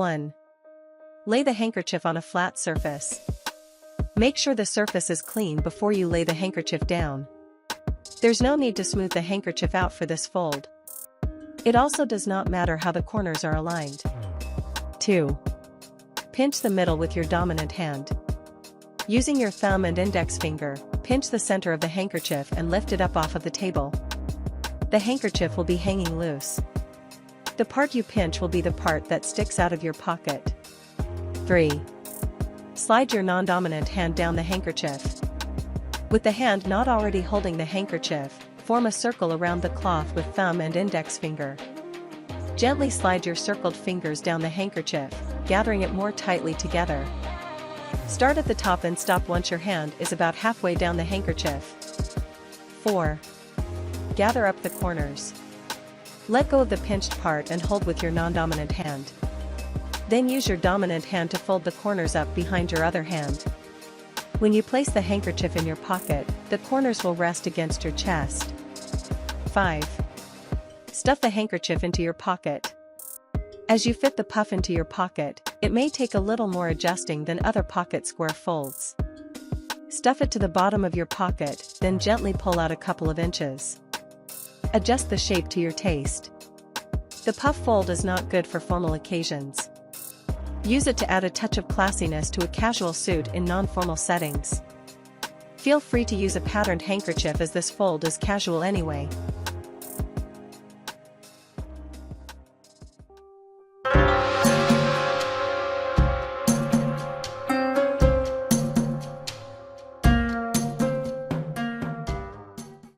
1. Lay the handkerchief on a flat surface. Make sure the surface is clean before you lay the handkerchief down. There's no need to smooth the handkerchief out for this fold. It also does not matter how the corners are aligned. 2. Pinch the middle with your dominant hand. Using your thumb and index finger, pinch the center of the handkerchief and lift it up off of the table. The handkerchief will be hanging loose. The part you pinch will be the part that sticks out of your pocket. 3. Slide your non-dominant hand down the handkerchief. With the hand not already holding the handkerchief, form a circle around the cloth with thumb and index finger. Gently slide your circled fingers down the handkerchief, gathering it more tightly together. Start at the top and stop once your hand is about halfway down the handkerchief. 4. Gather up the corners. Let go of the pinched part and hold with your non-dominant hand. Then use your dominant hand to fold the corners up behind your other hand. When you place the handkerchief in your pocket, the corners will rest against your chest. 5. Stuff the handkerchief into your pocket. As you fit the puff into your pocket, it may take a little more adjusting than other pocket square folds. Stuff it to the bottom of your pocket, then gently pull out a couple of inches. Adjust the shape to your taste. The puff fold is not good for formal occasions. Use it to add a touch of classiness to a casual suit in non-formal settings. Feel free to use a patterned handkerchief as this fold is casual anyway.